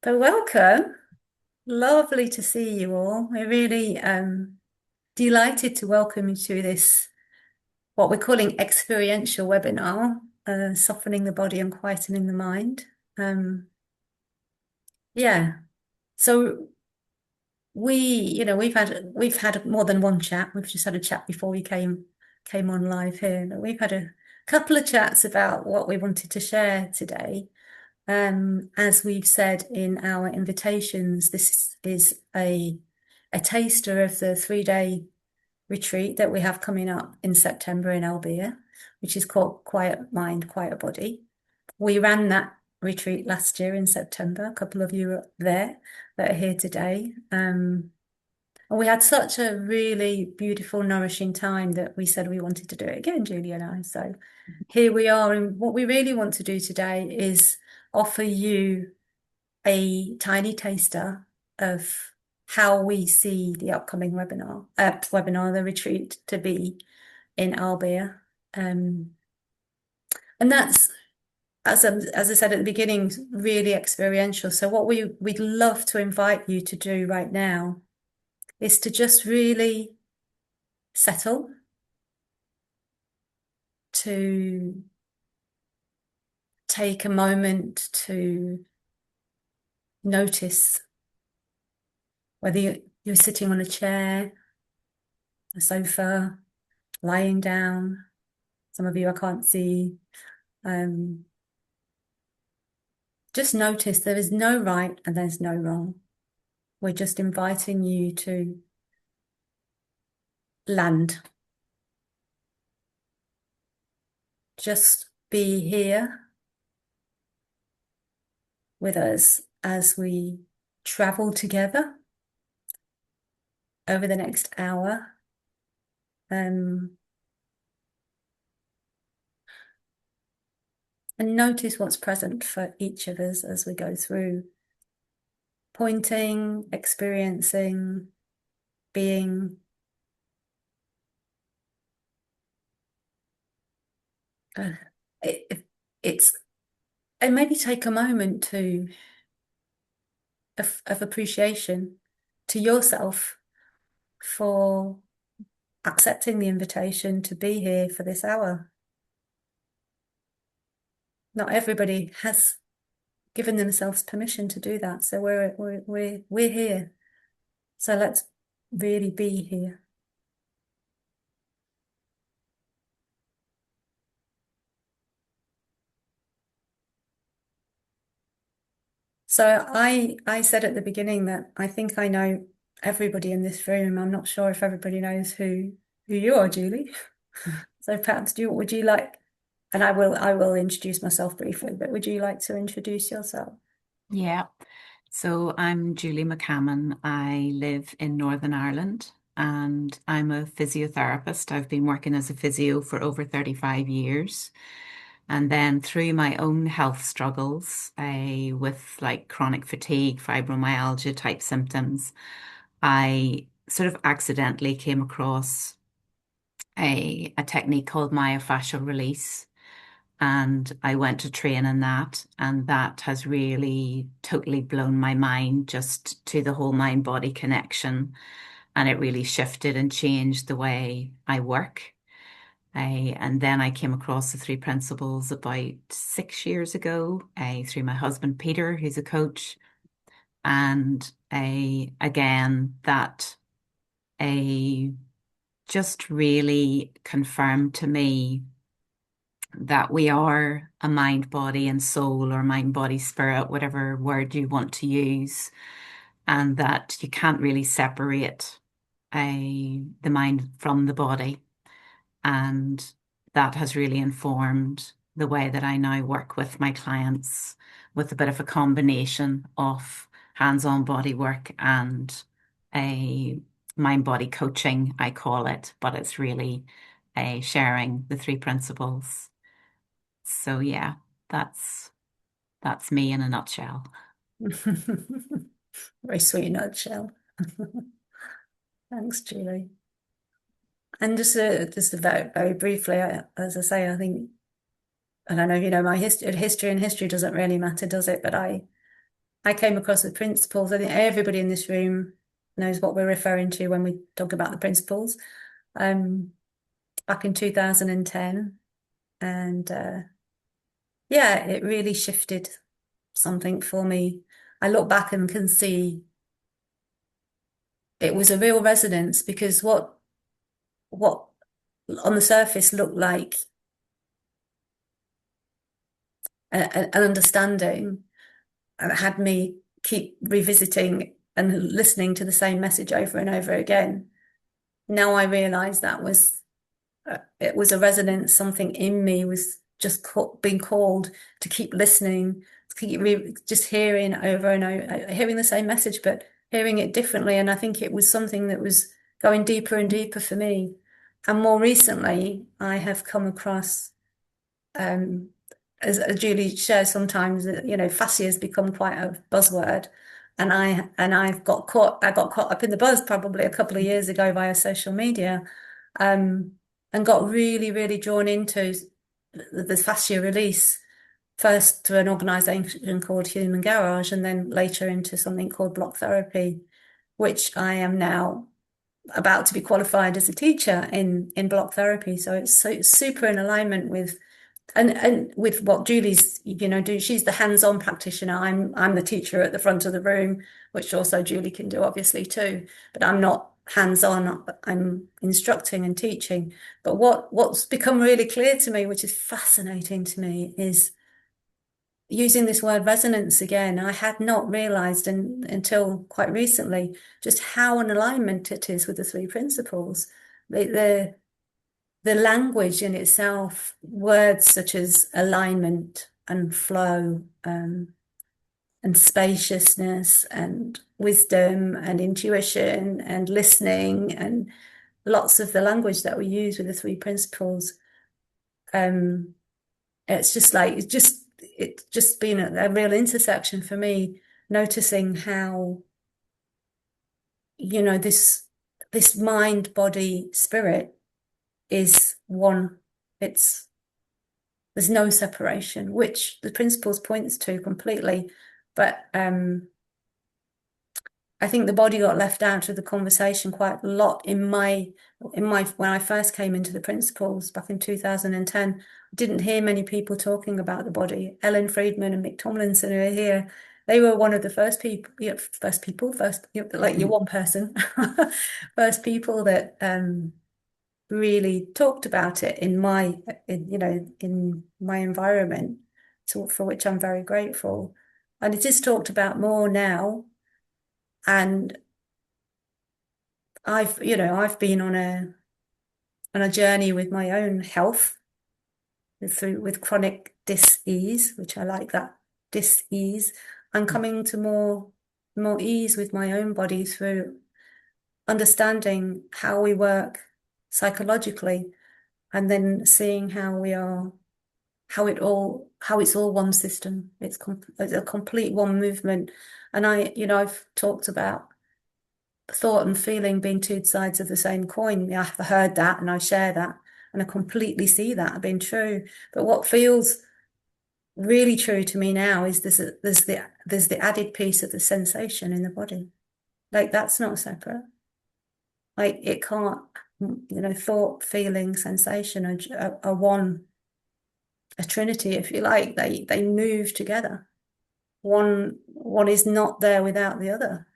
But welcome. Lovely to see you all. We're really delighted to welcome you to this, what we're calling experiential webinar, softening the body and quietening the mind. Um, yeah. So we've had more than one chat. We've just had a chat before we came on live here. But we've had a couple of chats about what we wanted to share today. As we've said in our invitations, this is a taster of the 3-day retreat that we have coming up in September in Albir, which is called Quiet Mind, Quiet Body. We ran that retreat last year in September. A couple of you are there that are here today. And we had such a really beautiful, nourishing time that we said we wanted to do it again, Julie and I. So here we are. And what we really want to do today is offer you a tiny taster of how we see the upcoming the retreat to be in Albir. And that's, as I said at the beginning, really experiential. So what we'd love to invite you to do right now is to just really settle, to take a moment to notice whether you're sitting on a chair, a sofa, lying down. Some of you I can't see. Just notice there is no right and there's no wrong. We're just inviting you to land. Just be here with us as we travel together over the next hour. And notice what's present for each of us as we go through pointing, experiencing, being. It's and maybe take a moment of appreciation to yourself for accepting the invitation to be here for this hour. Not everybody has given themselves permission to do that, so we're here. So let's really be here. So I said at the beginning that I think I know everybody in this room. I'm not sure if everybody knows who you are, Julie. So perhaps would you like, and I will introduce myself briefly, but would you like to introduce yourself? Yeah. So I'm Julie McCammon. I live in Northern Ireland and I'm a physiotherapist. I've been working as a physio for over 35 years. And then through my own health struggles, with like chronic fatigue, fibromyalgia type symptoms, I sort of accidentally came across a technique called myofascial release. And I went to train in that, and that has really totally blown my mind just to the whole mind body connection. And it really shifted and changed the way I work. And then I came across the three principles about 6 years ago through my husband, Peter, who's a coach. And again, that just really confirmed to me that we are a mind, body, and soul, or mind, body, spirit, whatever word you want to use, and that you can't really separate the mind from the body. And that has really informed the way that I now work with my clients with a bit of a combination of hands-on body work and a mind body coaching, I call it, but it's really sharing the three principles. So yeah, that's me in a nutshell. Very sweet nutshell. Thanks, Julie. And just very, very briefly, as I say, I think, and I know you know my history and history doesn't really matter, does it? But I came across the principles. I think everybody in this room knows what we're referring to when we talk about the principles. Um, Back in 2010, and yeah, it really shifted something for me. I look back and can see it was a real resonance, because what on the surface looked like an understanding, and it had me keep revisiting and listening to the same message over and over again. Now I realize that was it was a resonance. Something in me was just being called to keep listening, to keep just hearing over and over, hearing the same message, but hearing it differently. And I think it was something that was going deeper and deeper for me. And more recently, I have come across, um, as Julie shares sometimes, that, fascia has become quite a buzzword. And I got caught up in the buzz probably a couple of years ago via social media, um, and got really, really drawn into the fascia release, first to an organization called Human Garage, and then later into something called block therapy, which I am now about to be qualified as a teacher in block therapy. So it's super in alignment with, and with what Julie's, do. She's the hands-on practitioner. I'm the teacher at the front of the room, which also Julie can do obviously too, but I'm not hands-on. I'm instructing and teaching. But what's become really clear to me, which is fascinating to me, is using this word resonance again. I had not realized until quite recently just how in alignment it is with the three principles. The language in itself, words such as alignment and flow, and spaciousness and wisdom and intuition and listening, and lots of the language that we use with the three principles. Um, it's just been a real intersection for me, noticing how, this mind, body, spirit is one. There's no separation, which the principles points to completely. But I think the body got left out of the conversation quite a lot when I first came into the principles back in 2010. I didn't hear many people talking about the body. Ellen Friedman and Mick Tomlinson, who are here, they were one of the first people, like you're one person, first people that really talked about it in my environment, for which I'm very grateful. And it is talked about more now. And I've been on a journey with my own health with chronic dis-ease, which I like that, dis-ease. I'm coming to more ease with my own body through understanding how we work psychologically, and then seeing how it's all one system. It's a complete one movement. And I've talked about thought and feeling being two sides of the same coin. Yeah, I've heard that and I share that, and I completely see that being true. But what feels really true to me now is there's the added piece of the sensation in the body. Like, that's not separate. Like, it can't, thought, feeling, sensation are one, a trinity, if you like. They move together. One is not there without the other.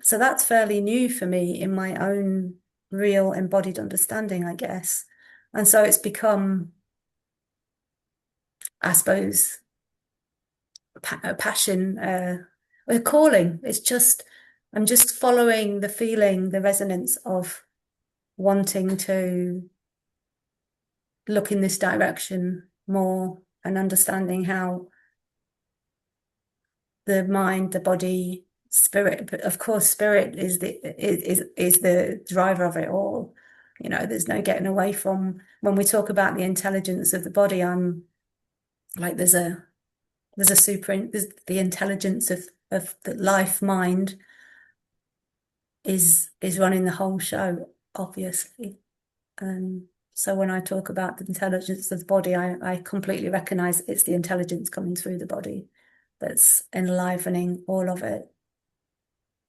So that's fairly new for me in my own real embodied understanding, I guess. And so it's become, I suppose, a passion, a calling. I'm just following the feeling, the resonance of wanting to look in this direction more, and understanding how the mind, the body, spirit, but of course, spirit is the driver of it all. There's no getting away from, when we talk about the intelligence of the body, I'm like, there's the intelligence of the life mind is running the whole show, obviously. So when I talk about the intelligence of the body, I completely recognize it's the intelligence coming through the body. that's enlivening all of it.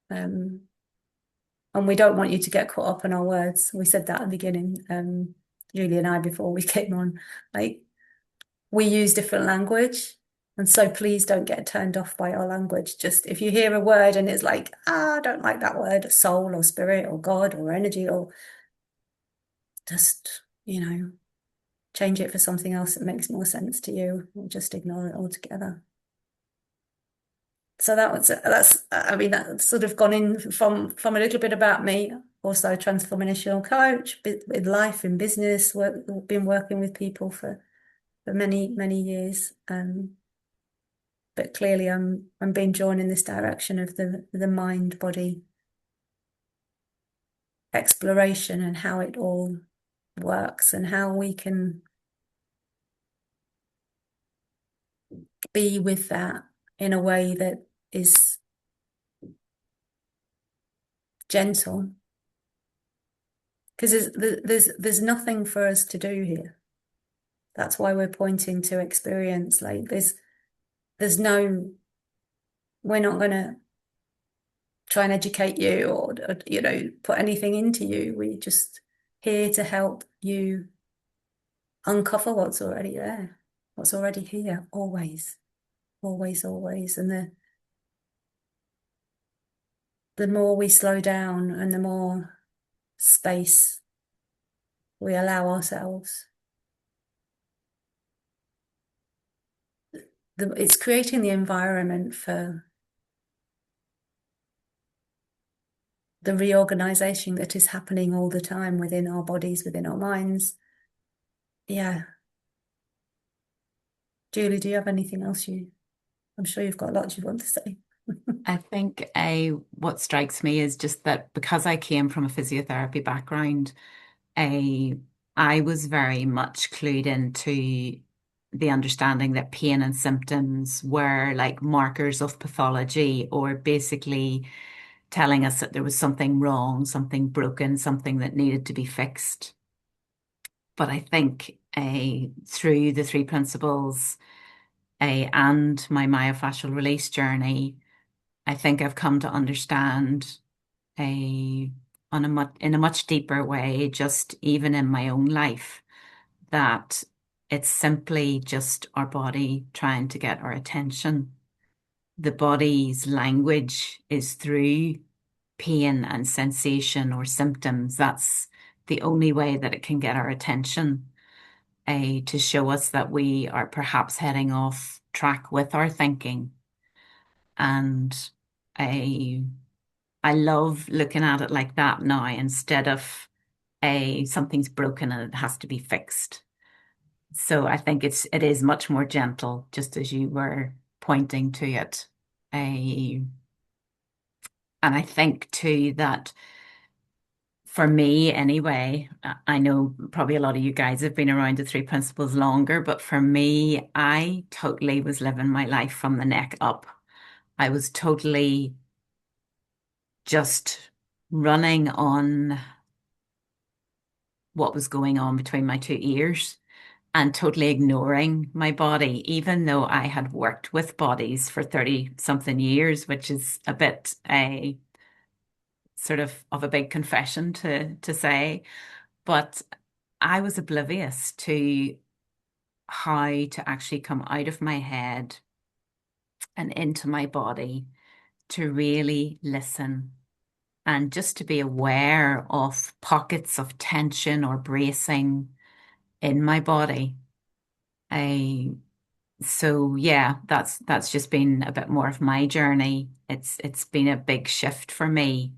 Um, and we don't want you to get caught up in our words. We said that at the beginning, Julie and I, before we came on. Like, we use different language. And so please don't get turned off by our language. Just if you hear a word and it's like, I don't like that word, soul or spirit or God or energy, or just, change it for something else that makes more sense to you, or just ignore it altogether. So I mean, that's sort of gone in from a little bit about me. Also, a transformational coach with life and business. Been working with people for many years. But clearly, I'm being drawn in this direction of the mind body exploration and how it all works and how we can be with that in a way that is gentle, because there's nothing for us to do here. That's why we're pointing to experience. Like there's no, we're not going to try and educate you or put anything into you. We're just here to help you uncover what's already there, what's already here, always, always, always. And the more we slow down and the more space we allow ourselves, it's creating the environment for the reorganization that is happening all the time within our bodies, within our minds. Yeah. Julie, do you have anything else I'm sure you've got a lot you want to say. I think what strikes me is just that because I came from a physiotherapy background, a I was very much clued into the understanding that pain and symptoms were like markers of pathology, or basically telling us that there was something wrong, something broken, something that needed to be fixed. But I think through the three principles and my myofascial release journey, I think I've come to understand a in a much deeper way, just even in my own life, that it's simply just our body trying to get our attention. The body's language is through pain and sensation or symptoms. That's the only way that it can get our attention, to show us that we are perhaps heading off track with our thinking. And a I love looking at it like that now instead of something's broken and it has to be fixed. So I think it is much more gentle, just as you were pointing to it. A And I think too that for me anyway, I know probably a lot of you guys have been around the three principles longer, but for me, I totally was living my life from the neck up. I was totally just running on what was going on between my two ears and totally ignoring my body, even though I had worked with bodies for 30 something years, which is a bit a sort of a big confession to say. But I was oblivious to how to actually come out of my head and into my body to really listen and just to be aware of pockets of tension or bracing in my body. I So yeah, that's just been a bit more of my journey. It's been a big shift for me.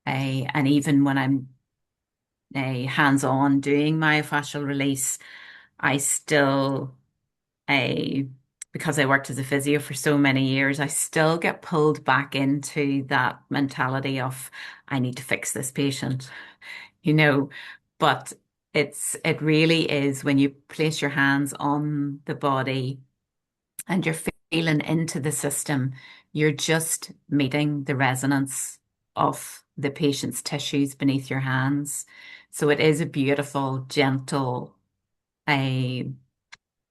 And even when I'm hands-on doing myofascial release, I still a because I worked as a physio for so many years, I still get pulled back into that mentality of I need to fix this patient, you know. But it really is when you place your hands on the body and you're feeling into the system, you're just meeting the resonance of the patient's tissues beneath your hands. So it is a beautiful, gentle a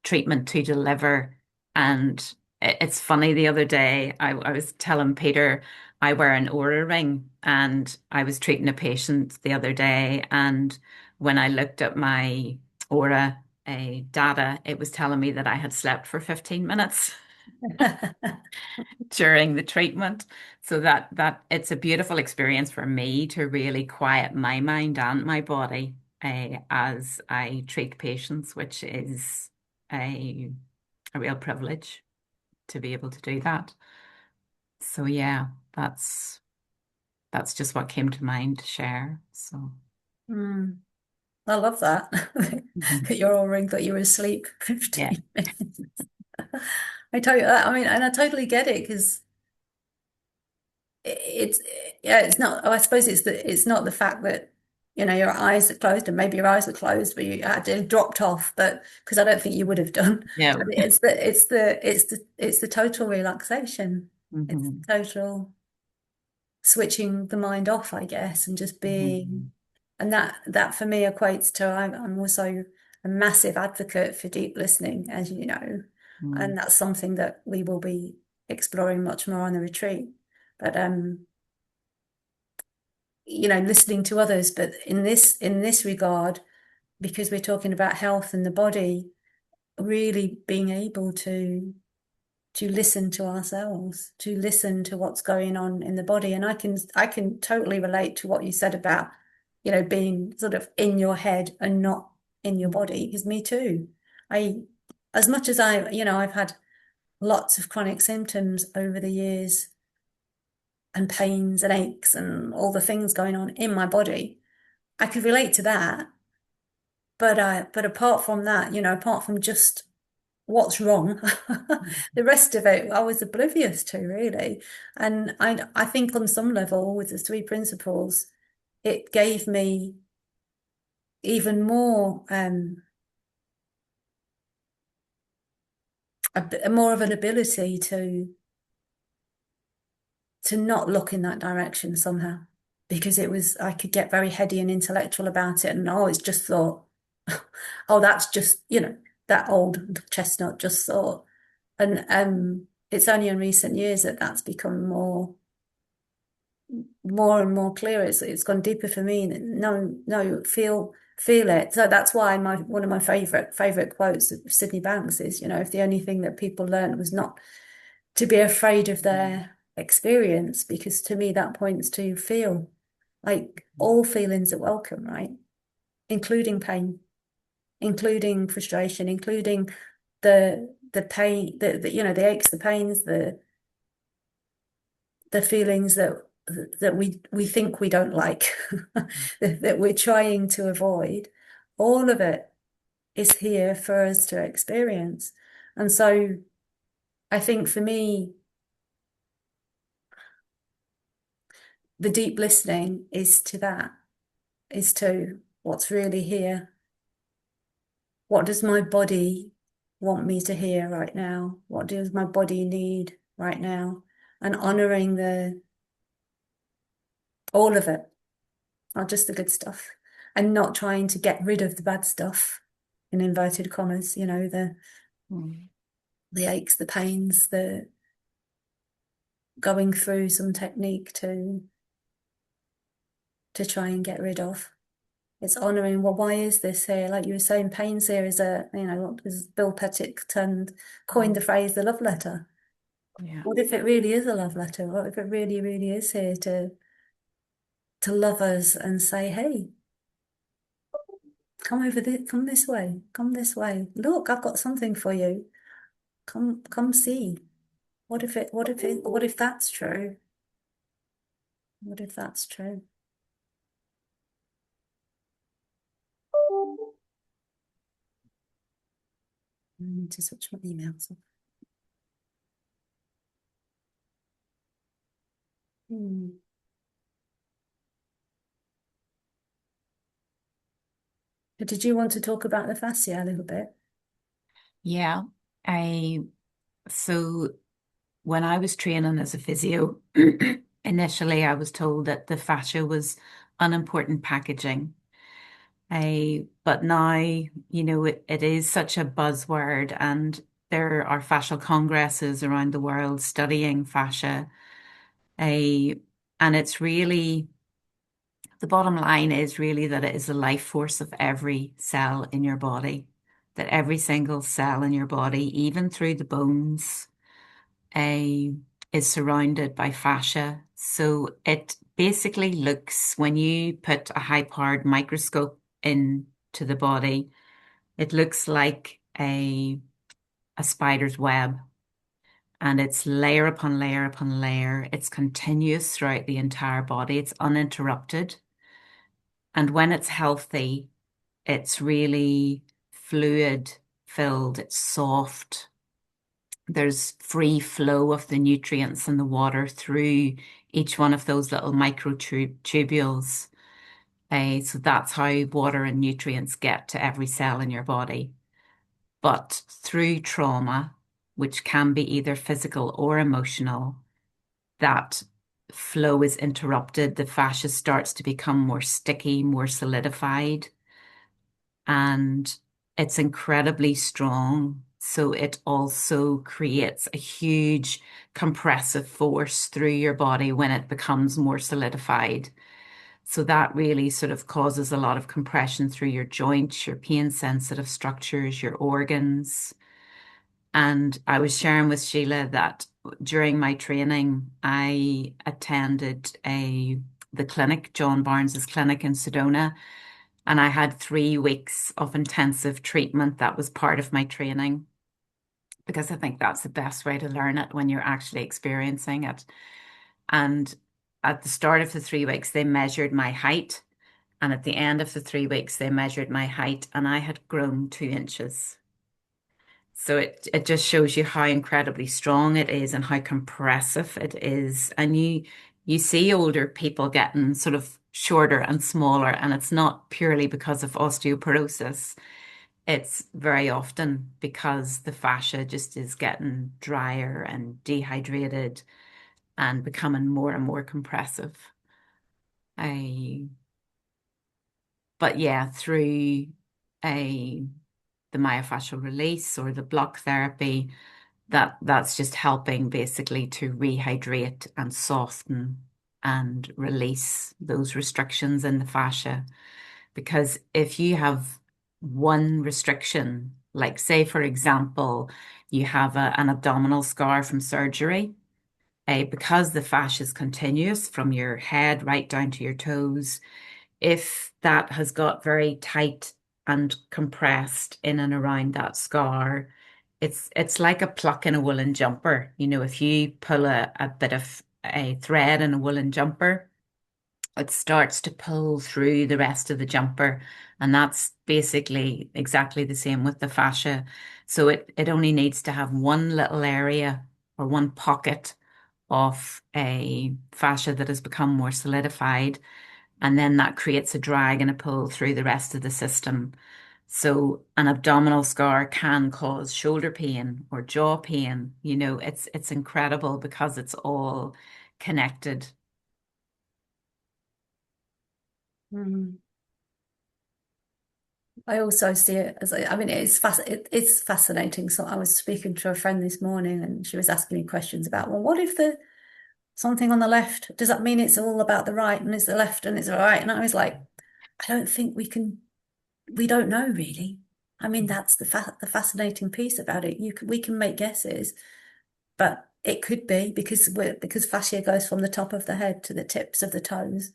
treatment to deliver. And It's funny, the other day I was telling Peter I wear an Aura ring, and I was treating a patient the other day, and when I looked at my Aura data, it was telling me that I had slept for 15 minutes during the treatment. So that it's a beautiful experience for me to really quiet my mind and my body as I treat patients, which is a a real privilege to be able to do that. So yeah, that's just what came to mind to share. So Mm, I love that. mhm. That you're all ring, but you were asleep for Yeah. 15 minutes. I mean, and I totally get it because it's yeah, it's not. Oh, I suppose it's not the fact that your eyes are closed and maybe your eyes were closed, but you had to dropped off. But because I don't think you would have done. But No. it's the total relaxation. It's Hmm. the total switching the mind off, I guess, and just Hmm. being. And that for me equates to I'm also a massive advocate for deep listening, as you know, Hmm. and that's something that we will be exploring much more on the retreat. But listening to others, but in this regard, because we're talking about health and the body, really being able to listen to ourselves, to listen to what's going on in the body. And I can totally relate to what you said about, being sort of in your head and not in your body, because me too. I as much as I've had lots of chronic symptoms over the years and pains and aches and all the things going on in my body. I could relate to that. But apart from that, apart from just what's wrong, the rest of it I was oblivious to really. And I think on some level with the three principles, it gave me even more more of an ability to not look in that direction somehow. Because I could get very heady and intellectual about it and I always just thought, oh, that's just, that old chestnut just thought. And it's only in recent years that that's become more and more clear. It's gone deeper for me. No, no, feel it. So that's why one of my favorite quotes of Sydney Banks is, if the only thing that people learned was not to be afraid of their experience, because to me that points to feel. Like all feelings are welcome, right? Including pain, including frustration, including the pain, the aches, the pains, the feelings that we think we don't like, that we're trying to avoid. All of it is here for us to experience. And so I think for me, the deep listening is to that, is to what's really here. What does my body want me to hear right now? What does my body need right now? And honoring the all of it, not just the good stuff, and not trying to get rid of the bad stuff, in inverted commas, Mm. the aches, the pains, the going through some technique to try and get rid of. It's honoring, well, why is this here? Like you were saying, pains here is what was Bill Pettit coined the phrase the love letter. Yeah. What if it really is a love letter? What if it really, really is here to love us and say, hey, come this way, come this way. Look, I've got something for you. Come see. What if that's true? What if that's true? I need to switch my emails off. Hmm. But did you want to talk about the fascia a little bit? Yeah. I so when I was training as a physio, initially I was told that the fascia was unimportant packaging. But now, it is such a buzzword, and there are fascial congresses around the world studying fascia. A, and it's really, the bottom line is really that it is the life force of every cell in your body, that every single cell in your body, even through the bones, a, is surrounded by fascia. So it basically looks, when you put a high-powered microscope into the body, it looks like a spider's web. And it's layer upon layer upon layer. It's continuous throughout the entire body. It's uninterrupted. And when it's healthy, it's really fluid filled. It's soft. There's free flow of the nutrients and the water through each one of those little microtubules. So that's how water and nutrients get to every cell in your body. But through trauma, which can be either physical or emotional, that flow is interrupted. The fascia starts to become more sticky, more solidified, and it's incredibly strong. So it also creates a huge compressive force through your body when it becomes more solidified. So that really sort of causes a lot of compression through your joints, your pain sensitive structures, your organs. And I was sharing with Sheila that during my training, I attended the clinic, John Barnes's clinic in Sedona, and I had 3 weeks of intensive treatment. That was part of my training because I think that's the best way to learn it when you're actually experiencing it. And at the start of the 3 weeks, they measured my height. And at the end of the 3 weeks, they measured my height, and I had grown 2 inches. So it just shows you how incredibly strong it is and how compressive it is. And you see older people getting sort of shorter and smaller, and it's not purely because of osteoporosis. It's very often because the fascia just is getting drier and dehydrated and becoming more and more compressive. I, but yeah, through a the myofascial release or the block therapy, that's just helping basically to rehydrate and soften and release those restrictions in the fascia. Because if you have one restriction, like say, for example, you have an abdominal scar from surgery, because the fascia is continuous from your head right down to your toes, if that has got very tight and compressed in and around that scar, it's like a pluck in a woolen jumper. You know, if you pull a bit of a thread in a woolen jumper, it starts to pull through the rest of the jumper. And that's basically exactly the same with the fascia. So it only needs to have one little area or one pocket of a fascia that has become more solidified, and then that creates a drag and a pull through the rest of the system. So an abdominal scar can cause shoulder pain or jaw pain. You know, it's incredible because it's all connected. Mm. I also see it as, I mean, it's fascinating. So I was speaking to a friend this morning and she was asking me questions about, well, what if the something on the left, does that mean it's all about the right and it's the left and it's the right? And I was like, I don't think we don't know really. I mean, that's the fascinating piece about it. We can make guesses, but it could be because fascia goes from the top of the head to the tips of the toes.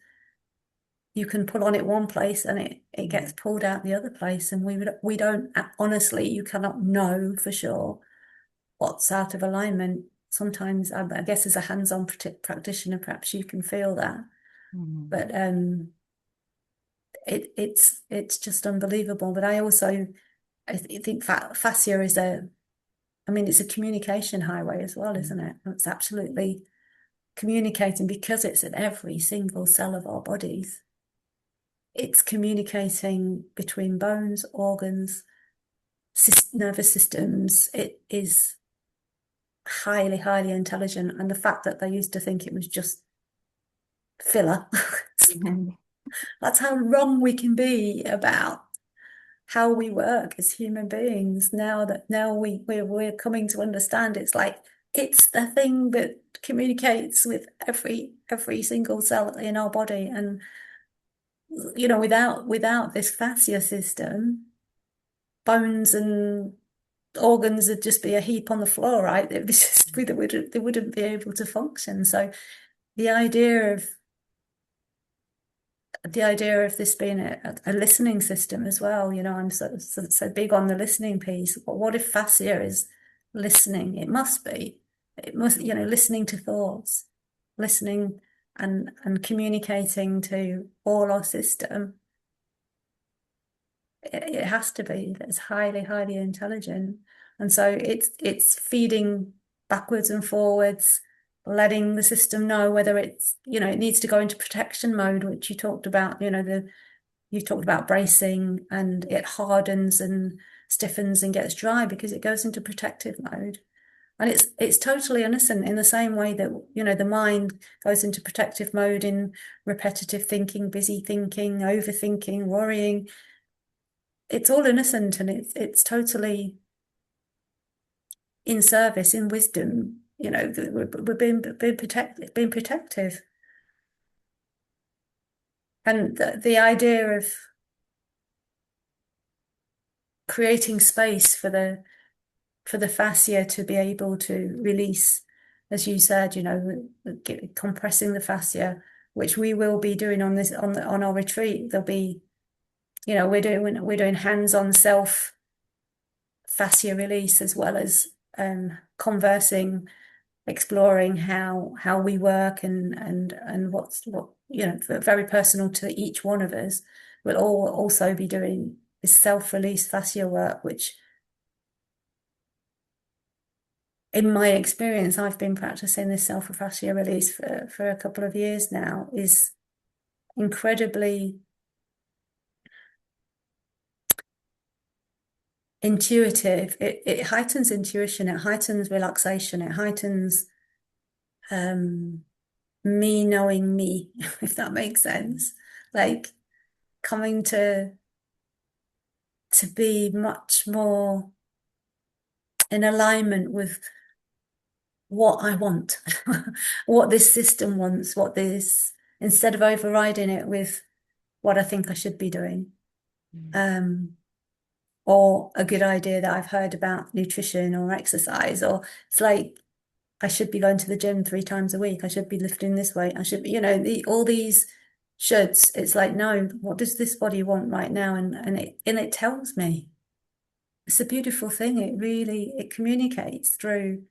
You can pull on it one place and it gets pulled out the other place, and we don't honestly, you cannot know for sure what's out of alignment. Sometimes I guess as a hands-on practitioner, perhaps you can feel that, Mhm. but it's just unbelievable. But I also think fascia is I mean, it's a communication highway as well, isn't it? It's absolutely communicating because it's in every single cell of our bodies. It's communicating between bones, organs, nervous systems. It is highly, highly intelligent. And the fact that they used to think it was just filler, Mhm. that's how wrong we can be about how we work as human beings. Now we're coming to understand it's like it's the thing that communicates with every single cell in our body. And without this fascia system, bones and organs would just be a heap on the floor, right? It was just they wouldn't be able to function. So the idea of this being a listening system as well, I'm so big on the listening piece. But what if fascia is listening? It must be. It must, listening to thoughts, listening and communicating to all our system. It has to be. It's highly, highly intelligent. And so it's feeding backwards and forwards, letting the system know whether it needs to go into protection mode, which you talked about, you talked about bracing, and it hardens and stiffens and gets dry because it goes into protective mode. And it's totally innocent in the same way that, the mind goes into protective mode in repetitive thinking, busy thinking, overthinking, worrying. It's all innocent, and it's totally in service, in wisdom. We're being protective. And the idea of creating space for the fascia to be able to release, as you said, compressing the fascia, which we will be doing on our retreat. There'll be, we're doing hands-on self fascia release, as well as conversing, exploring how we work, and what very personal to each one of us. We'll all also be doing this self-release fascia work, which, in my experience, I've been practicing this self-fascia release for a couple of years now, is incredibly intuitive. It heightens intuition, it heightens relaxation, it heightens me knowing me, if that makes sense. Like coming to be much more in alignment with what I want, what this system wants, instead of overriding it with what I think I should be doing. Um, or a good idea that I've heard about nutrition or exercise, or it's like I should be going to the gym 3 times a week. I should be lifting this weight. I should be, all these shoulds. It's like, no, what does this body want right now? And it tells me. It's a beautiful thing. It communicates through,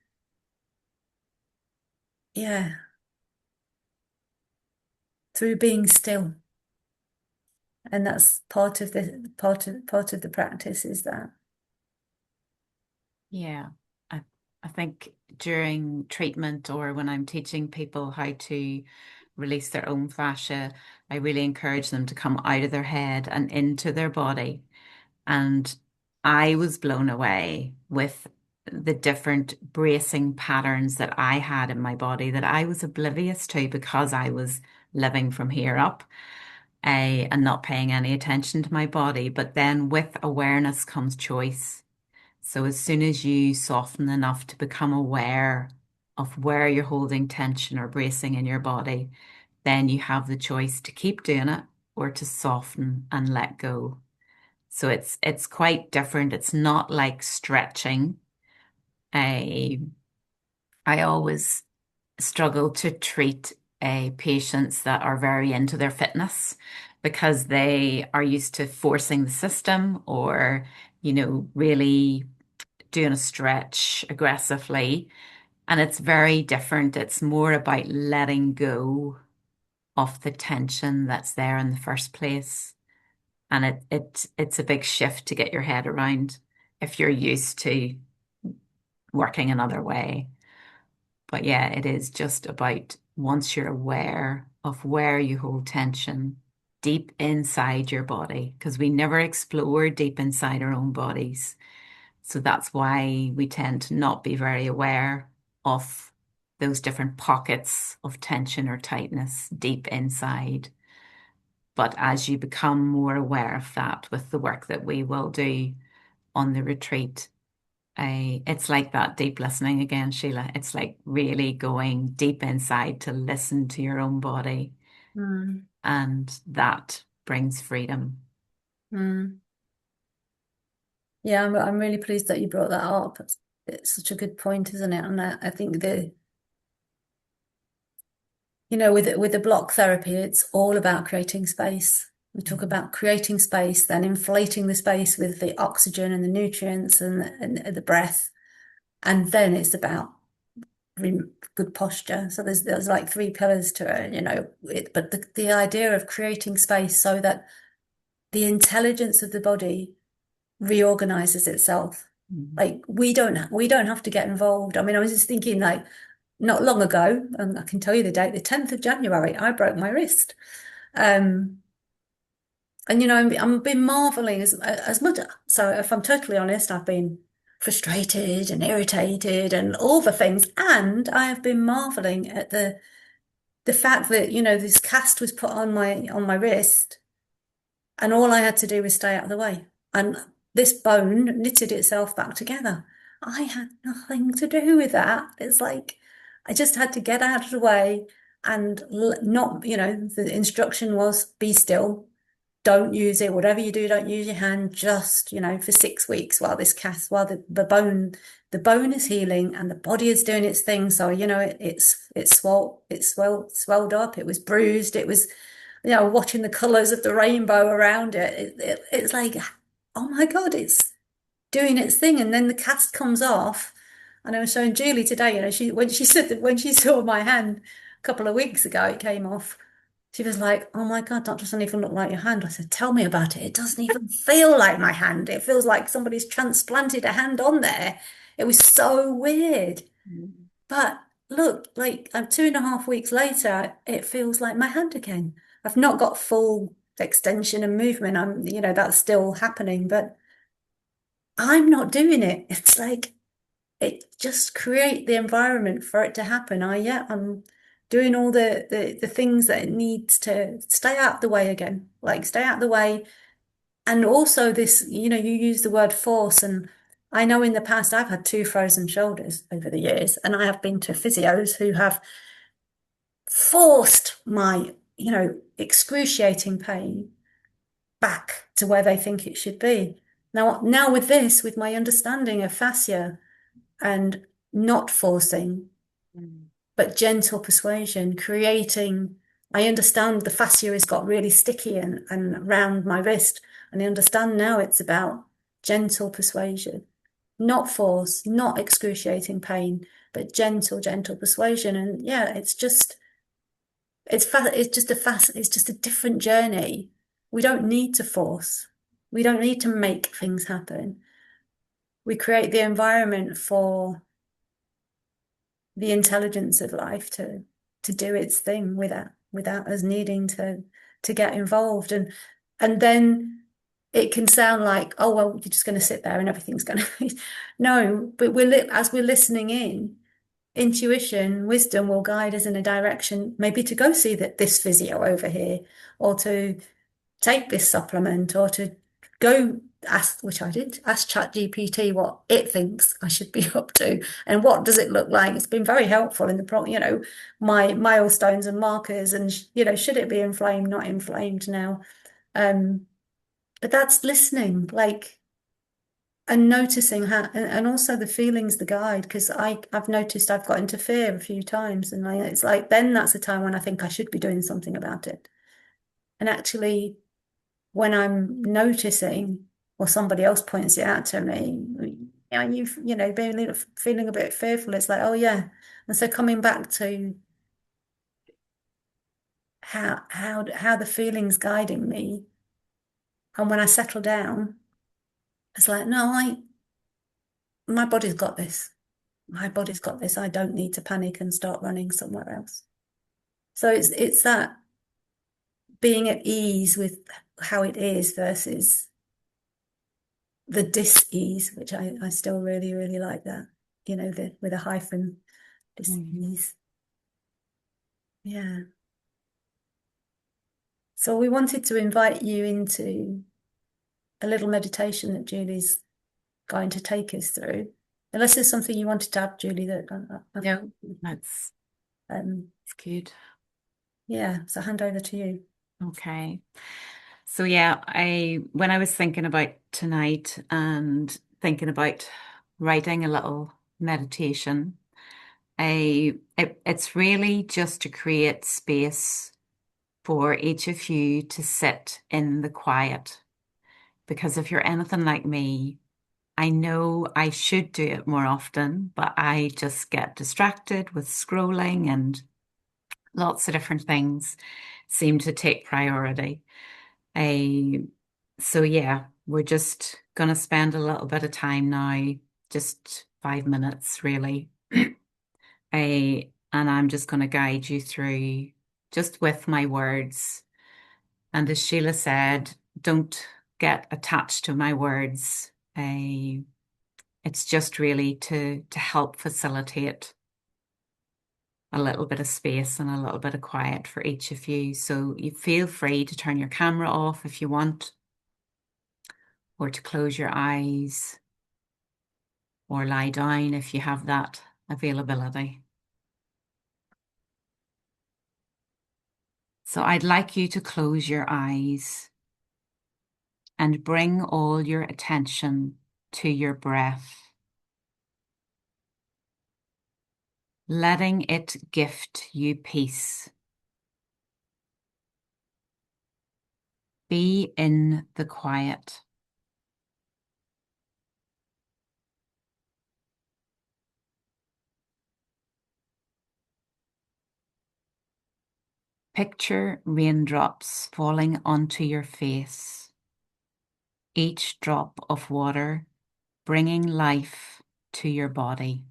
yeah, through being still. And that's part of the practice, is that. Yeah, I, I think during treatment or when I'm teaching people how to release their own fascia, I really encourage them to come out of their head and into their body. And I was blown away with the different bracing patterns that I had in my body that I was oblivious to because I was living from here up, and not paying any attention to my body. But then with awareness comes choice. So as soon as you soften enough to become aware of where you're holding tension or bracing in your body, then you have the choice to keep doing it or to soften and let go. So it's quite different. It's not like stretching. I I always struggle to treat patients that are very into their fitness because they are used to forcing the system or, really doing a stretch aggressively. And it's very different. It's more about letting go of the tension that's there in the first place. And it's a big shift to get your head around if you're used to working another way. But yeah, it is just about once you're aware of where you hold tension deep inside your body, because we never explore deep inside our own bodies. So that's why we tend to not be very aware of those different pockets of tension or tightness deep inside. But as you become more aware of that with the work that we will do on the retreat, it's like that deep listening again, Sheila. It's like really going deep inside to listen to your own body, Mm, and that brings freedom. mm. Yeah, I'm really pleased that you brought that up. It's such a good point, isn't it? And I think with the block therapy, it's all about creating space. We talk Mhm. about creating space, then inflating the space with the oxygen and the nutrients and the breath. And then it's about good posture. So there's like three pillars to it, but the idea of creating space so that the intelligence of the body reorganizes itself. Mhm. Like we don't have to get involved. I mean, I was just thinking like not long ago, and I can tell you the date, the 10th of January, I broke my wrist. Um, and I've been marveling as much. So if I'm totally honest, I've been frustrated and irritated and all the things. And I have been marveling at the fact that, this cast was put on my wrist. And all I had to do was stay out of the way. And this bone knitted itself back together. I had nothing to do with that. It's like I just had to get out of the way and not, the instruction was be still, don't use it. Whatever you do, don't use your hand. Just, for 6 weeks while while the bone is healing and the body is doing its thing. So, it swelled up. It was bruised. It was, watching the colors of the rainbow around it. It's like, oh my God, it's doing its thing. And then the cast comes off. And I was showing Julie today, when she said that when she saw my hand a couple of weeks ago, it came off. She was like, oh my God, that doesn't even look like your hand. I said, tell me about it. It doesn't even feel like my hand. It feels like somebody's transplanted a hand on there. It was so weird. Mhm. But look, like 2.5 weeks later, it feels like my hand again. I've not got full extension and movement. That's still happening, but I'm not doing it. It's like it just create the environment for it to happen. I'm doing all the things that it needs to stay out of the way again. Like stay out of the way. And also this, you use the word force, and I know in the past I've had two frozen shoulders over the years, and I have been to physios who have forced my, excruciating pain back to where they think it should be. Now with this, with my understanding of fascia and not forcing, Mhm. but gentle persuasion, creating, I understand the fascia has got really sticky and around my wrist. And I understand now it's about gentle persuasion, not force, not excruciating pain, but gentle persuasion. And yeah, it's just a different journey. We don't need to force. We don't need to make things happen. We create the environment for the intelligence of life to do its thing without us needing to get involved. And then it can sound like, oh well, you're just going to sit there and everything's going to no, but as we're listening in, intuition, wisdom will guide us in a direction, maybe to go see this physio over here, or to take this supplement, or to go ask, which I did, ask ChatGPT what it thinks I should be up to and what does it look like. It's been very helpful in my milestones and markers, and should it be inflamed, not inflamed now. Um, but that's listening, like, and noticing how, and also the feelings, the guide, because I've noticed I've got into fear a few times, and it's like then that's the time when I think I should be doing something about it. And actually, when I'm noticing or somebody else points it out to me, being a little, feeling a bit fearful, it's like, oh yeah. And so coming back to how the feeling's guiding me, and when I settle down, it's like, no, my body's got this. My body's got this. I don't need to panic and start running somewhere else. So it's that being at ease with how it is versus the dis-ease, which I still really, really like that, with a hyphen, Mhm. dis-ease. Yeah. So we wanted to invite you into a little meditation that Julie's going to take us through. Unless there's something you wanted to add, Julie, that No, that's it's good. yeah, so hand over to you. Okay. So yeah, when I was thinking about tonight and thinking about writing a little meditation, it's really just to create space for each of you to sit in the quiet. Because if you're anything like me, I know I should do it more often, but I just get distracted with scrolling and lots of different things seem to take priority. I, so yeah, we're just gonna spend a little bit of time now, just 5 minutes really. And I'm just gonna guide you through just with my words. And as Sheila said, don't get attached to my words. It's just really to help facilitate a little bit of space and a little bit of quiet for each of you. So you feel free to turn your camera off if you want, or to close your eyes, or lie down if you have that availability. So I'd like you to close your eyes and bring all your attention to your breath, letting it gift you peace. Be in the quiet. Picture raindrops falling onto your face, each drop of water bringing life to your body.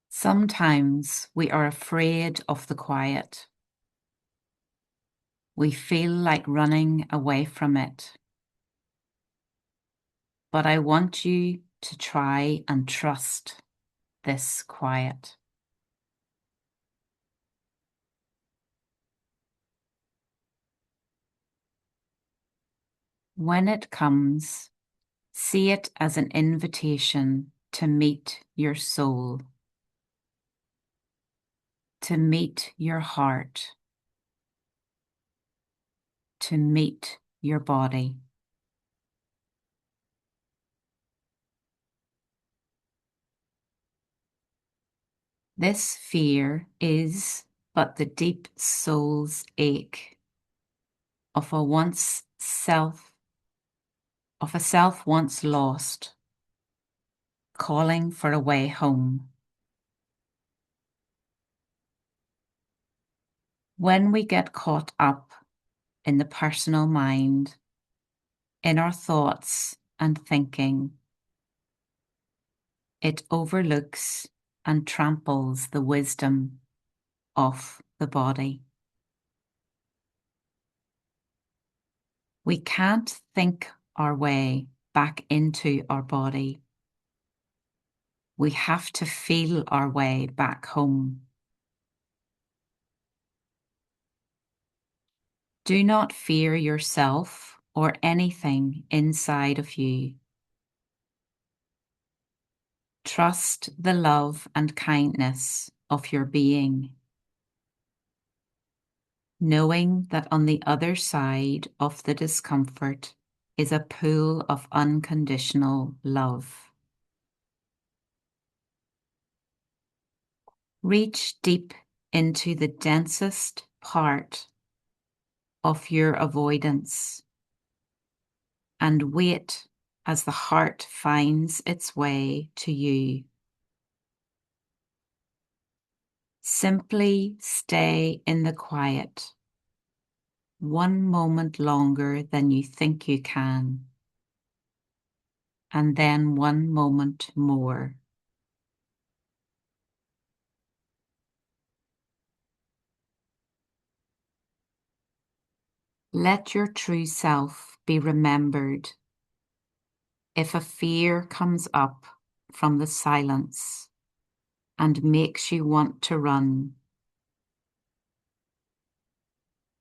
Sometimes we are afraid of the quiet. We feel like running away from it. But I want you to try and trust this quiet. When it comes, see it as an invitation to meet your soul, to meet your heart, to meet your body. This fear is but the deep soul's ache of a self once lost, calling for a way home. When we get caught up in the personal mind, in our thoughts and thinking, it overlooks and tramples the wisdom of the body. We can't think our way back into our body. We have to feel our way back home. Do not fear yourself or anything inside of you. Trust the love and kindness of your being, knowing that on the other side of the discomfort is a pool of unconditional love. Reach deep into the densest part of your avoidance and wait as the heart finds its way to you. Simply stay in the quiet, one moment longer than you think you can, and then one moment more. Let your true self be remembered. If a fear comes up from the silence and makes you want to run,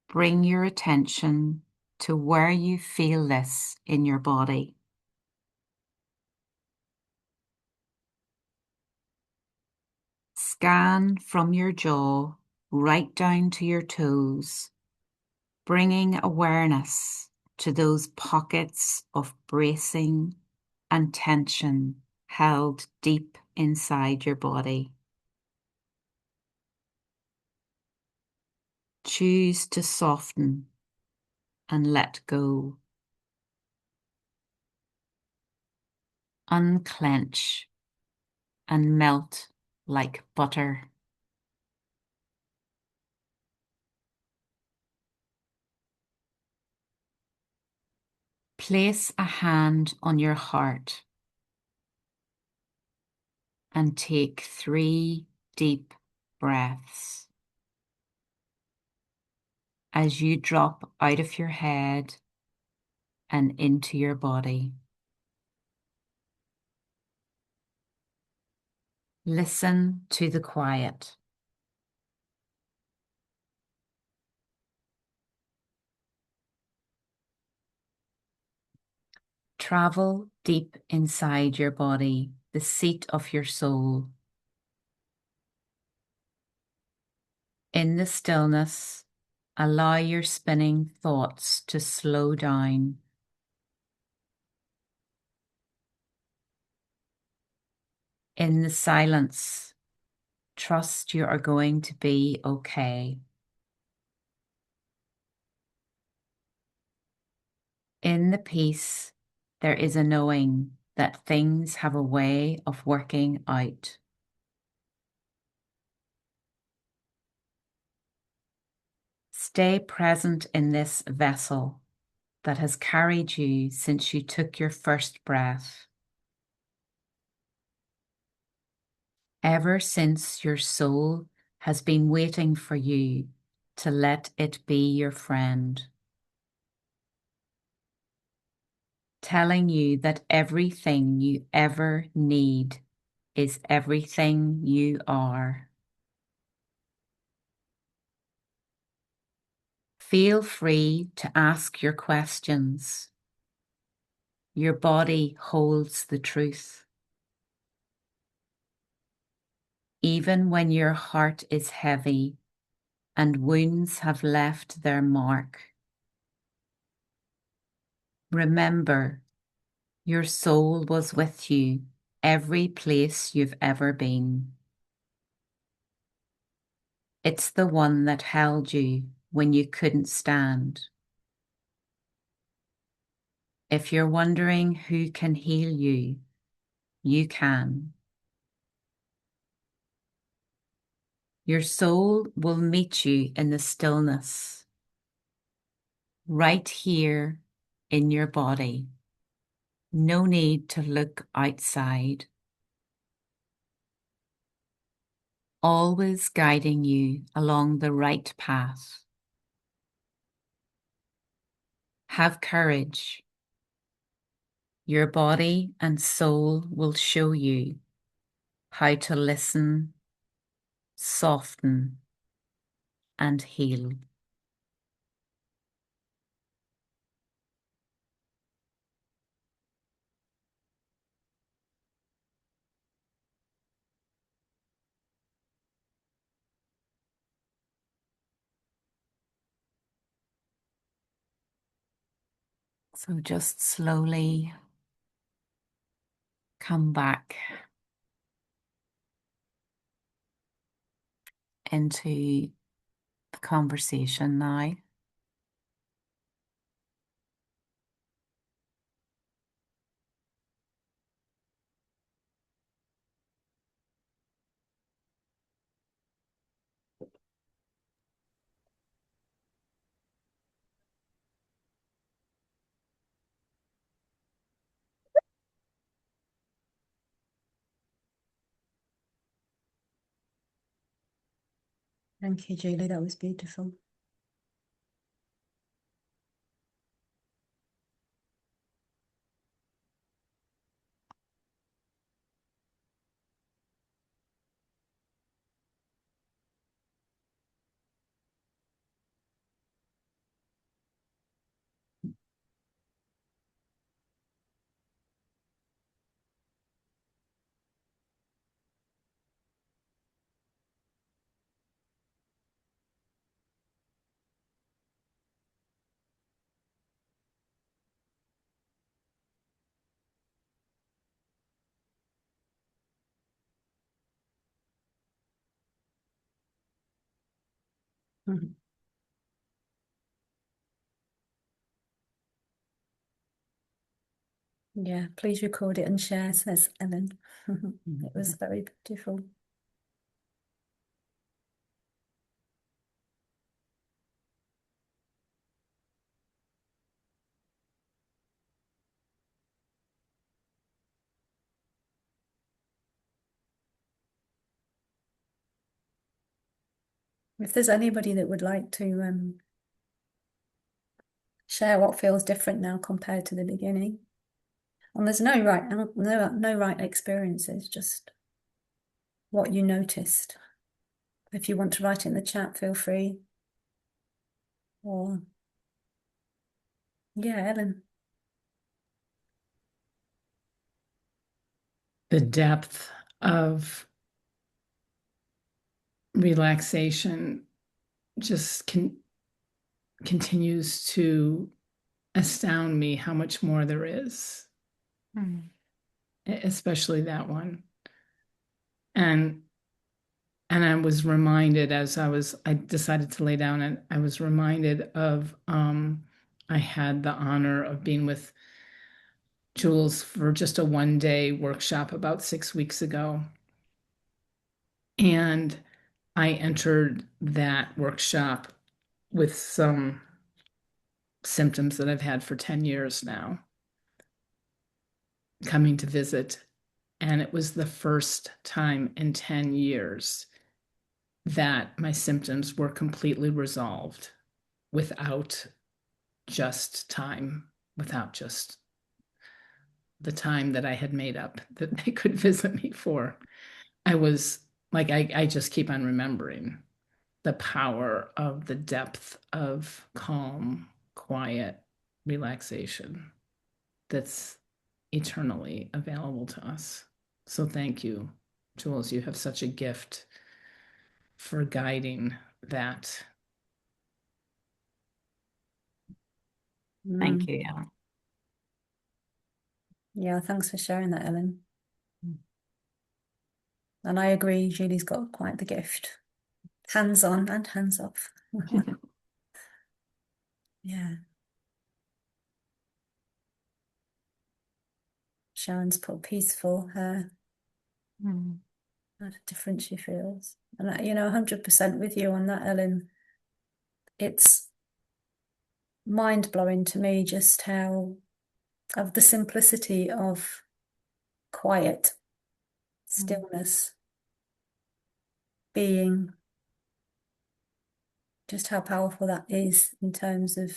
bring your attention to where you feel this in your body. Scan from your jaw right down to your toes, bringing awareness to those pockets of bracing and tension held deep inside your body. Choose to soften and let go. Unclench and melt like butter. Place a hand on your heart and take 3 deep breaths. As you drop out of your head and into your body. Listen to the quiet. Travel deep inside your body, the seat of your soul. In the stillness, allow your spinning thoughts to slow down. In the silence, trust you are going to be okay. In the peace, there is a knowing that things have a way of working out. Stay present in this vessel that has carried you since you took your first breath. Ever since your soul has been waiting for you to let it be your friend, telling you that everything you ever need is everything you are. Feel free to ask your questions. Your body holds the truth. Even when your heart is heavy and wounds have left their mark, remember, your soul was with you every place you've ever been. It's the one that held you when you couldn't stand. If you're wondering who can heal you, you can. Your soul will meet you in the stillness, right here in your body. No need to look outside. Always guiding you along the right path. Have courage. Your body and soul will show you how to listen, soften, and heal. So just slowly come back into the conversation now. Thank you, Julie. That was beautiful. Mhm. Yeah, please record it and share, says Ellen. It was very beautiful. If there's anybody that would like to share what feels different now compared to the beginning, and there's no right experiences, just what you noticed. If you want to write in the chat, feel free. Or yeah, Ellen. The depth of relaxation just continues to astound me how much more there is, especially that one. And I was reminded as I decided to lay down, and I was reminded of I had the honor of being with Jules for just a 1-day workshop about 6 weeks ago. And I entered that workshop with some symptoms that I've had for 10 years now, coming to visit. And it was the first time in 10 years that my symptoms were completely resolved without just time, without just the time that I had made up that they could visit me for. I was like, I just keep on remembering the power of the depth of calm, quiet relaxation that's eternally available to us. So thank you, Jules. You have such a gift for guiding that. Thank you, Ellen. Yeah, thanks for sharing that, Ellen. And I agree, Julie's got quite the gift. Hands on and hands off. Yeah. Sharon's put peaceful, what a difference she feels. And 100% with you on that, Ellen. It's mind-blowing to me just how of the simplicity of quiet, stillness, being, just how powerful that is in terms of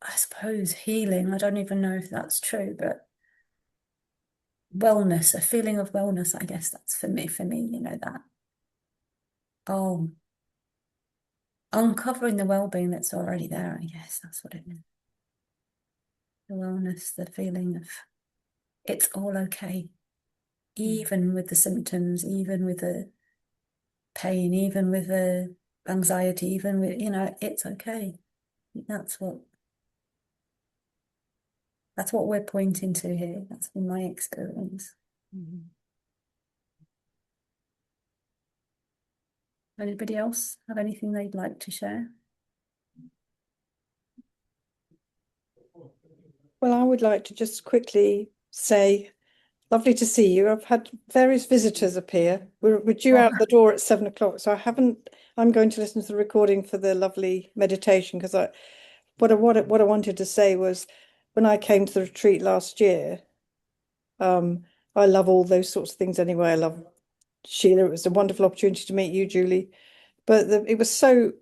I suppose healing. I don't even know if that's true, but wellness, a feeling of wellness, I guess that's for me, that. Oh, uncovering the well-being that's already there, I guess that's what it is. The wellness, the feeling of it's all okay, even with the symptoms, even with the pain, even with the anxiety, even with, it's okay. That's what we're pointing to here. That's been my experience. Anybody else have anything they'd like to share? Well, I would like to just quickly say, lovely to see you. I've had various visitors appear. We're due out the door at 7 o'clock, so I'm going to listen to the recording for the lovely meditation because what I wanted to say was when I came to the retreat last year, I love all those sorts of things anyway. I love Sheela. It was a wonderful opportunity to meet you, Julie. But it was so,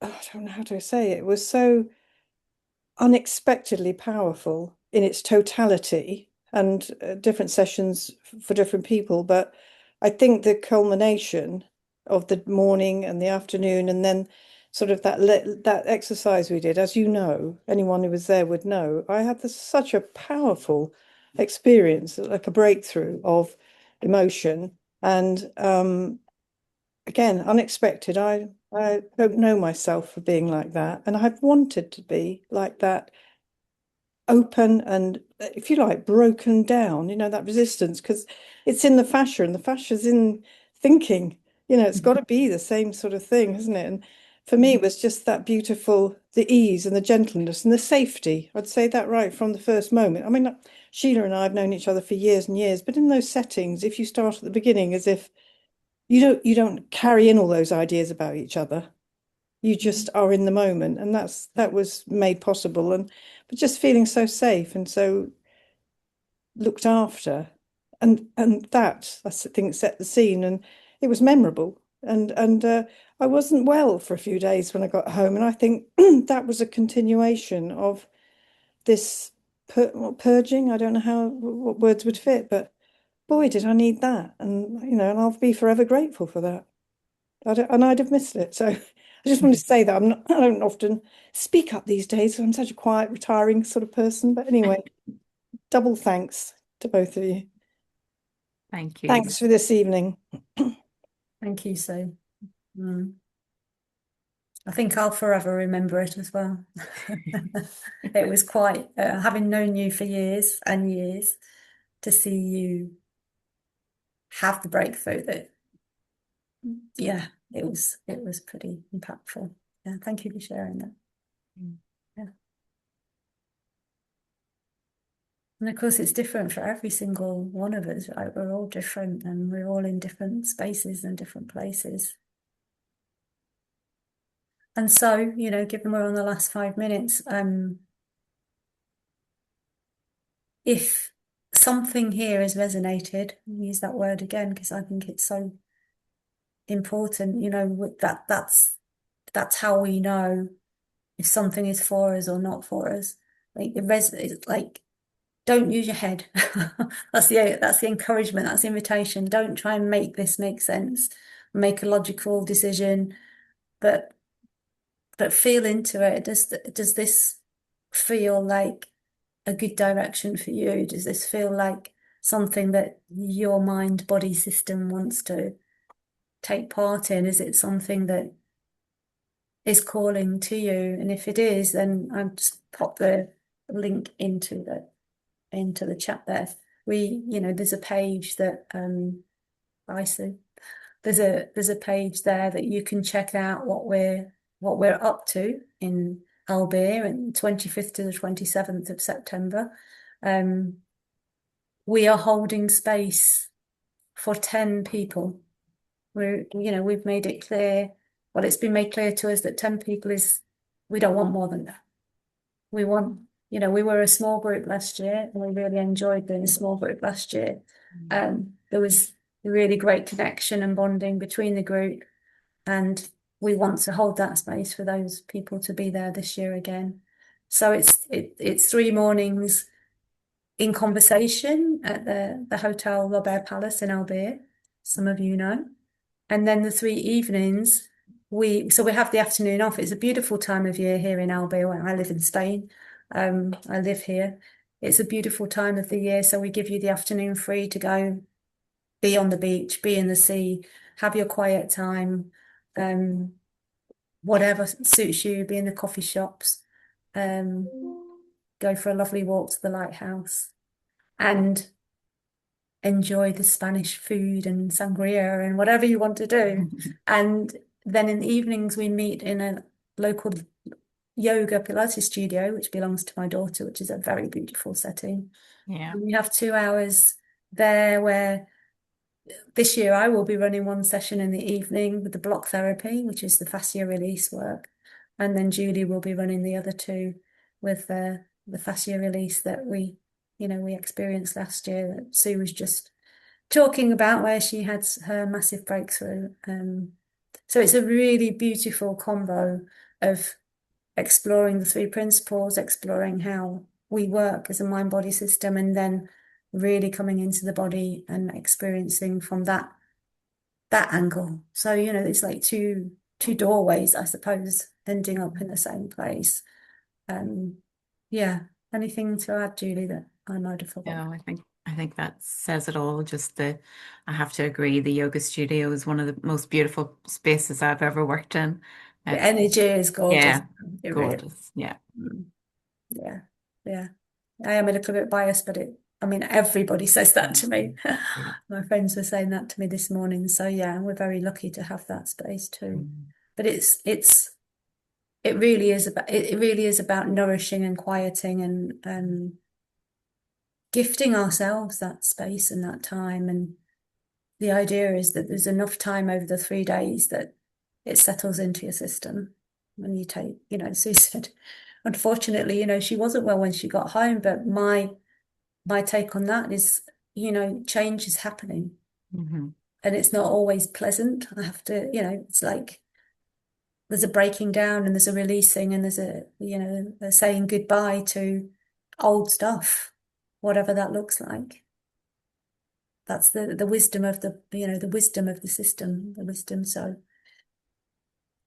I don't know how to say it. It was so unexpectedly powerful in its totality and different sessions for different people. But I think the culmination of the morning and the afternoon, and then sort of that exercise we did, as you know, anyone who was there would know, I had such a powerful experience, like a breakthrough of emotion. And again, unexpected. I don't know myself for being like that, and I've wanted to be like that open and, if you like, broken down, that resistance, because it's in the fascia and the fascia's in thinking, it's got to be the same sort of thing, hasn't it? And for me, it was just that beautiful, the ease and the gentleness and the safety. I'd say that right from the first moment. I mean, Sheila and I have known each other for years and years, but in those settings, if you start at the beginning as if you don't carry in all those ideas about each other, you just are in the moment, and that was made possible, but just feeling so safe and so looked after, and that, I think, set the scene, and it was memorable. And I wasn't well for a few days when I got home, and I think that was a continuation of this purging. I don't know what words would fit, but boy, did I need that, and I'll be forever grateful for that. I'd have missed it. So I just wanted to say that I don't often speak up these days. I'm such a quiet, retiring sort of person. But anyway, double thanks to both of you. Thank you. Thanks for this evening. Thank you, Sue. I think I'll forever remember it as well. It was quite, having known you for years and years, to see you have the breakthrough that, yeah, it was pretty impactful. Yeah, thank you for sharing that. Yeah. And of course, it's different for every single one of us, right? We're all different, and we're all in different spaces and different places. And so, given we're on the last 5 minutes, if something here has resonated, I'll use that word again because I think it's so important, that's how we know if something is for us or not for us. Like don't use your head. That's the encouragement, that's the invitation. Don't try and make this make sense, make a logical decision, but feel into it. Does this feel like a good direction for you? Does this feel like something that your mind body system wants to take part in? Is it something that is calling to you? And if it is, then I'll just pop the link into the chat there. There's a page that I see. There's a page there that you can check out what we're up to in Albir in 25th to the 27th of September. We are holding space for 10 people. We've made it clear. Well, it's been made clear to us that 10 people we don't want more than that. We want, we were a small group last year, and we really enjoyed being a small group last year. There was a really great connection and bonding between the group, and we want to hold that space for those people to be there this year again. So it's 3 mornings in conversation at the Hotel Albir Palace in Albir, some of you know. And then the 3 evenings, we have the afternoon off. It's a beautiful time of year here in Albir, where I live in Spain. I live here. It's a beautiful time of the year, so we give you the afternoon free to go be on the beach, be in the sea, have your quiet time, whatever suits you, be in the coffee shops, go for a lovely walk to the lighthouse, and enjoy the Spanish food and sangria and whatever you want to do. And then in the evenings, we meet in a local yoga Pilates studio, which belongs to my daughter, which is a very beautiful setting. Yeah. And we have 2 hours there, where this year I will be running 1 session in the evening with the block therapy, which is the fascia release work. And then Julie will be running the other 2 with the fascia release that we experienced last year, that Sue was just talking about, where she had her massive breakthrough. So it's a really beautiful combo of exploring the 3 principles, exploring how we work as a mind-body system, and then really coming into the body and experiencing from that angle. So, it's like two doorways, I suppose, ending up in the same place. Yeah. Anything to add, Julie, that I might have forgotten? No, I think that says it all. I have to agree, the yoga studio is one of the most beautiful spaces I've ever worked in. The energy is gorgeous. Yeah, It really gorgeous. Yeah. is. Yeah. I am a little bit biased, but I mean, everybody says that to me. My friends were saying that to me this morning. So yeah, we're very lucky to have that space too. But it really is about nourishing and quieting and gifting ourselves that space and that time. And the idea is that there's enough time over the 3 days that it settles into your system. When you take, Sue said, unfortunately, she wasn't well when she got home, but my take on that is, change is happening. Mhm. And it's not always pleasant. I have to, it's like there's a breaking down and there's a releasing and there's a saying goodbye to old stuff, whatever that looks like. That's the wisdom of the wisdom of the system, the wisdom. So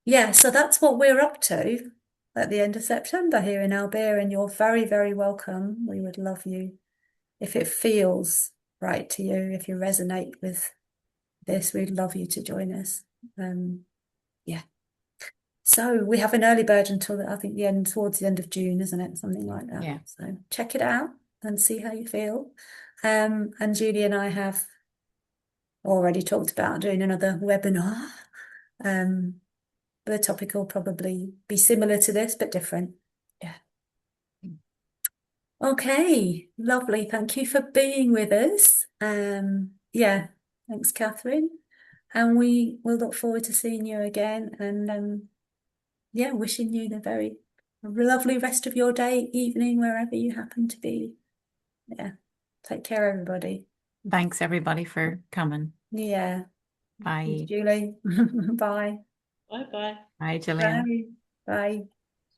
yeah, so that's what we're up to at the end of September here in Albir, and you're very, very welcome. We would love you if it feels right to you, if you resonate with this, we'd love you to join us. Yeah. So we have an early bird until I think towards the end of June, isn't it? Something like that. Yeah. So check it out and see how you feel. And Julie and I have already talked about doing another webinar. The topic will probably be similar to this, but different. Yeah. Okay, lovely. Thank you for being with us. Yeah, thanks, Catherine. And we will look forward to seeing you again. And yeah, wishing you the very lovely rest of your day, evening, wherever you happen to be. Yeah. Take care, everybody. Thanks everybody for coming. Yeah. Thanks, Bye. Julie. Bye. Bye-bye. Bye, Gillian. Bye. Bye.